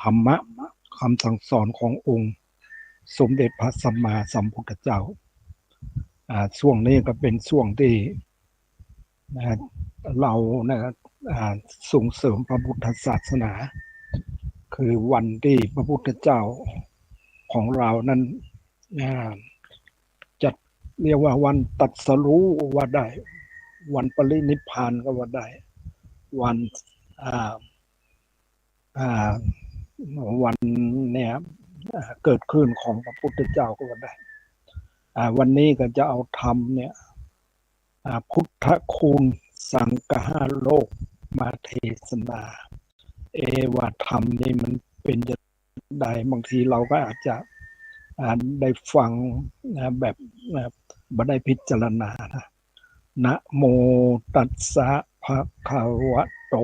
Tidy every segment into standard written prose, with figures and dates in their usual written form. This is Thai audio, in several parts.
ธรรมะคำสั่งสอนขององค์สมเด็จพระสัมมาสัมพุทธเจ้าช่วงนี้ก็เป็นช่วงที่นะเรานะส่งเสริมพระพุทธศาสนาคือวันที่พระพุทธเจ้าของเรานั้นจะเรียกว่าวันตรัสรู้ว่าได้วันปรินิพพานก็ว่าได้วันอ่าอ่าวันเนี่ยเกิดขึ้นของพระพุทธเจ้าก็ว่าได้วันนี้ก็จะเอาธรรมเนี่ยพุทธคุณสังฆะโลกมาเทศนาว่าธรรมนี่มันเป็นอย่างไรบางทีเราก็อาจจะได้ฟังแบบไม่ได้พิจารณานะโมตัสสะภะคะวะโต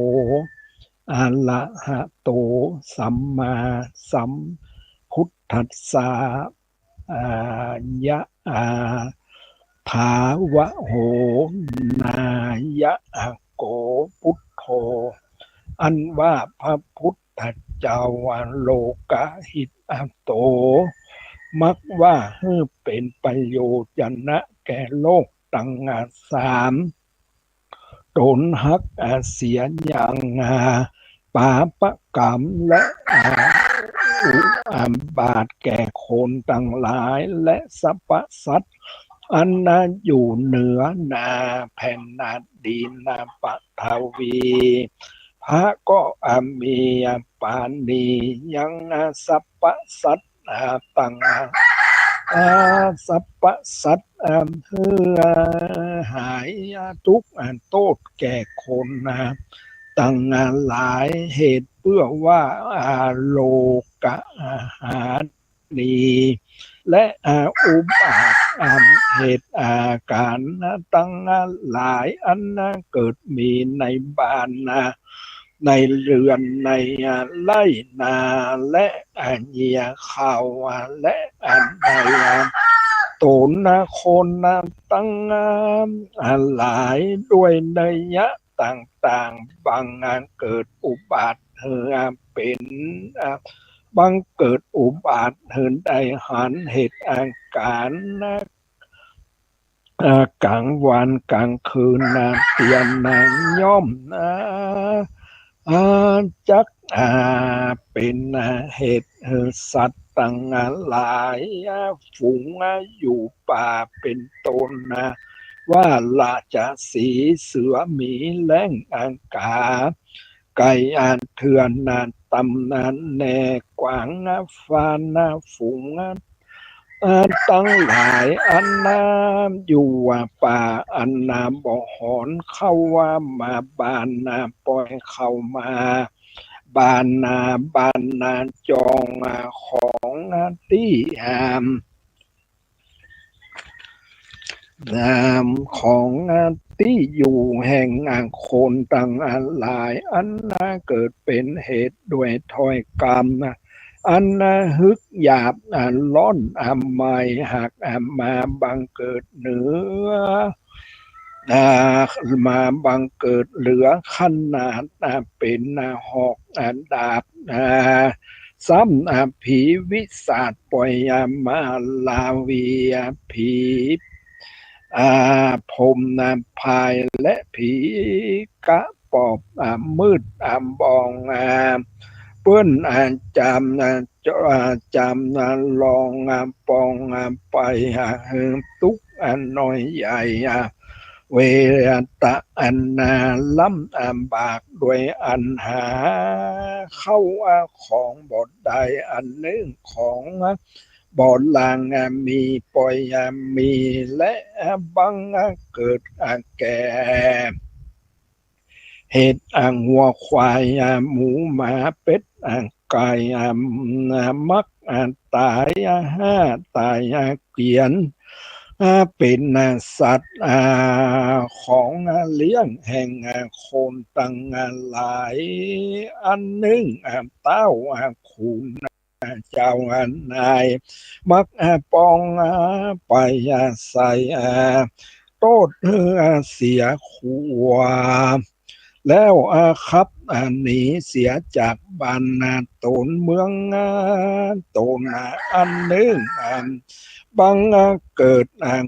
อะระหะโตสัมมาสัมพุทธัสสะยะถาวะโหนายะโกพุทโธอันว่าพระพุทธเจ้าโลกะหิตโตมักว่าให้เป็นประโยชน์นะแก่โลกตั้งสามตนหักเสียอย่างปาปะกรรมและบาทแก่คนตั้งหลายและสรรพสัตว์อันนั้นอยู่เหนือนาแผ่นนาดินนาปฐวีพระก็มีปาณียังสัพพสัตตังสัพพสัตเพื่อหายทุกข์โทษแก่คนตั้งหลายเหตุเพื่อว่าโลกะหานีและอุบาทเหตุการตั้งหลายอันเกิดมีในบ้านในเรือนในไร่นาและเหยียข่าวและในโตนคนตั้งหลายด้วยนัยยะต่างๆบางงานเกิดอุบาทเป็นบังเกิดอุบาทเหินได้หันเหตุการกลางวันกลางคืนเตียนย่อมจักเป็นเหตุสัตว์ต่างหลายฝูงอยู่ป่าเป็นต้นว่าราชสีเสือหมีแล้งอังกาไก่เถื่อนตำนานแน่กวางฟานฝูงตั้งหลายอันอยู่ป่าอันบ่หอนเข้าว่ามาบานปล่อยเข้ามาบานจองของที่ของที่อยู่แห่งคนต่างหลายอันเกิดเป็นเหตุด้วยถ้อยกรรมอันฮึกหยาบร้อนไม่หักมาบังเกิดเหนือมาบังเกิดเหลือขนาดเป็นหอกดาบซ้ำผีวิสาทปล่อยมาลาวีผีพรมพายและผีกะปอบมืดบองเปิ้นจำลองปองไปตุกน้อยใหญ่เวตะล้ำบากด้วยอันหาเข้าของบทใดอันหนึ่งของบอดลางมีปล่อยมีและบังเกิดแก่เหตุหัวควายหมูหมาเป็ดไก่มักตายตายเกลียนเป็นสัตว์ของเลี้ยงแห่งคนตั้งหลายอันหนึ่งเต้าคุณเจ้านายมักปองไปใส่โตดเสียขวา แล้วครับหนีเสียจากบ้านนาโตนเมืองโตนาอันหนึ่งบังเกิด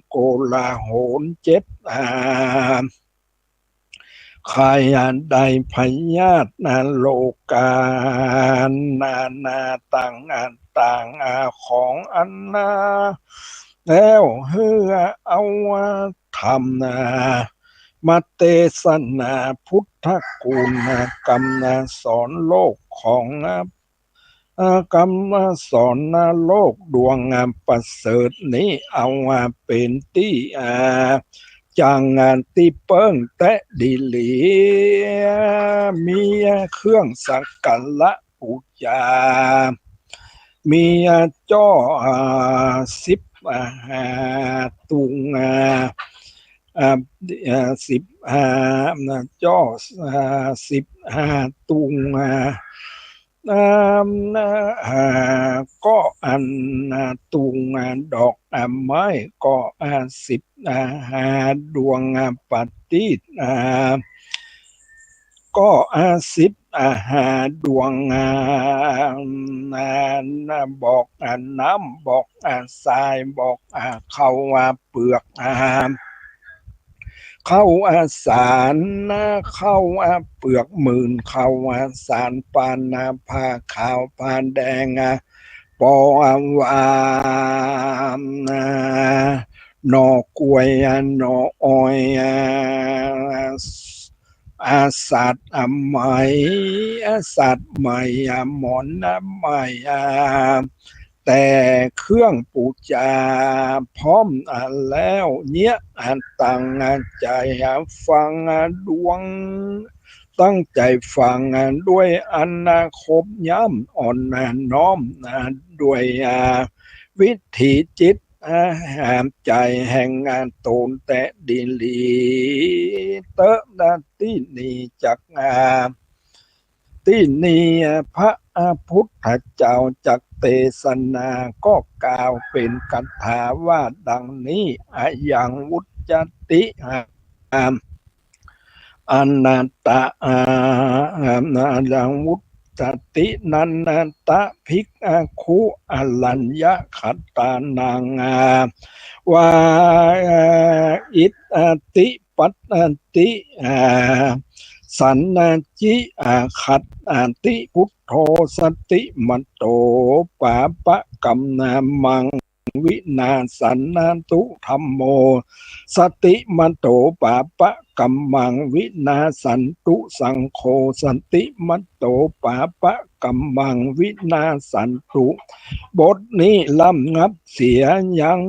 โกลาโหลเจ็บใครใดพยาธิโลกานาต่างต่างของอันนาแล้วเฮือเอาธรรมมาเตศนาพุทธกุณกรรมสอนโลกของกรรมสอนโลกดวงประเสริฐนี้เอาเป็นที่จางงานที่เปิ้งแตะดีหลีมีเครื่องสักการะบูชามีจ้อสิบตุงสิบจ้อ15 ตุงก็ตุงดอกไม้ก็10 ดวงปฏิษก็10 ดวงบอกน้ำบอกทรายบอกเข้าเปลือกเข้าสารเข้าเปลือกหมื่นเข้าสารปานผ้าขาวปานแดงปอวามหนอกล้วยหนออ้อยสัตว์ไหมสัตว์ไหมหมอนไหมแต่เครื่องปูจาพร้อมแล้วเนี้ยตั้งใจฟังดวงตั้งใจฟังด้วยอนาคตย้ำอ่อนน้อมด้วยวิถีจิตหามใจแห่งงานตนแต่ดิลีเตอนาที่นี่จักที่นี่พระพุทธเจ้าจักเทศนาก็กล่าวเป็นคาถาว่าดังนี้อย่างวุจติอนัตตาดังวุจตินันตะภิกขุอลัญญคัตตานังวาอิติปัตติสันจิขัดติพุทโธสติมันโตปาปะกัมนามังวินาสันนันตุธัมโมสติมันโตปาปะกัมมังวินาสันตุสังโฆสติมันโตปาปะกัมมังวินาสันตุบทนี้ล้ำงับเสียยัง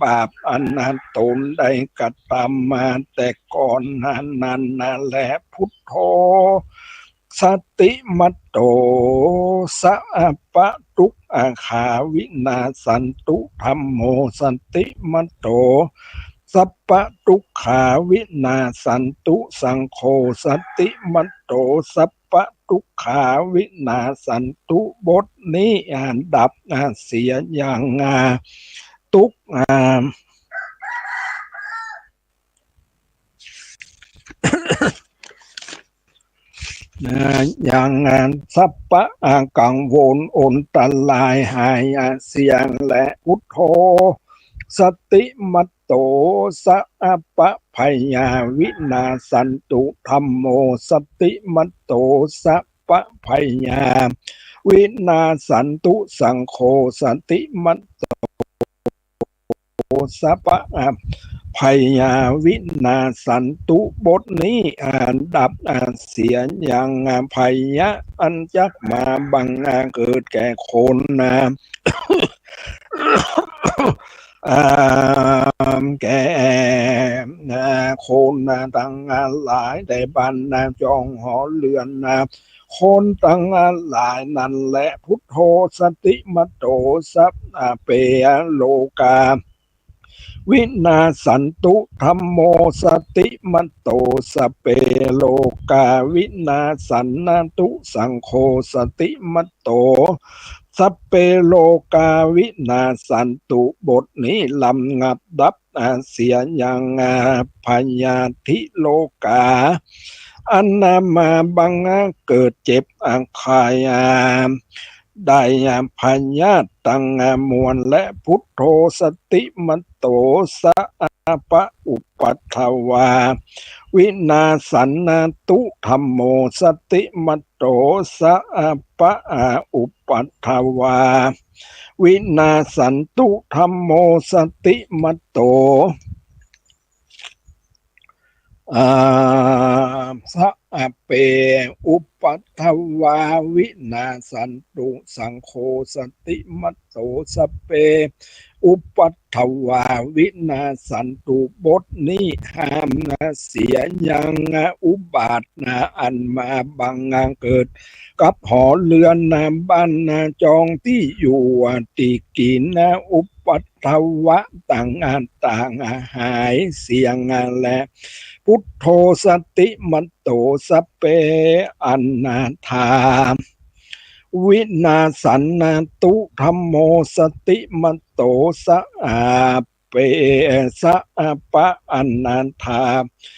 บาปอันนั้นตนได้กระทำมาแต่ก่อนนั้นแหละพุทโธสติมัตโตสัพพะทุกอาขาวินาสันตุธัมโมสติมัตโตสัพพะทุกขาวินาสันตุสังโฆสติมัตโตสัพพะทุกขาวินาสันตุบทนี้ดับเสียอย่างทุกอย่างสัพพะกังวลอนตรายหายเสียงและพุทโธสติมัตโตสัพพะพยาวินาสันตุธัมโมสติมัตโตสัพพะพยาวินาสันตุสังโฆสติมัตโตสัพพะพยาวินาสันตุบทนี้ดับเสียอย่างพยะอันจักมาบังเกิดแก่คนแก่คนตั้งหลายได้บันจองหอเรือนคนตั้งหลายนั่นแหละพุทโธสติมัตโตสัพเปโลกาวินาสันตุธัมโมสติมัตโตสเปโลกาวินาสันนันตุสังโฆสติมัตโตสัพเปโลกาวินาสันตุบทนี้ลำงับดับเสียอย่างพยาธิโลกา อันนามาบังเกิดเจ็บอังคายได้พญาตังมวลและพุทโธสติมัตโตสะปะอุปัฏฐวาวินาสันนาตุธรรมโมสติมัตโตสะปะอุปัฏฐวาวินาสันตุธรรมโมสติมัตโตสะเปอุปัฏฐวาวินาสันตุสังโฆสติมัตโตสเปอุปัฏฐวาวินาสันตุบทนี้ห้ามเสียยังอุบาทอันมาบังเกิดกับหอเรือนบ้านจองที่อยู่ติกินอุปัฏฐวะต่างหายเสียงและพุทโธสติมัตโตสเปอันนาถาวินาสันนาตุธรรมโมสติมัตโตสะเปสะปะอันนาถา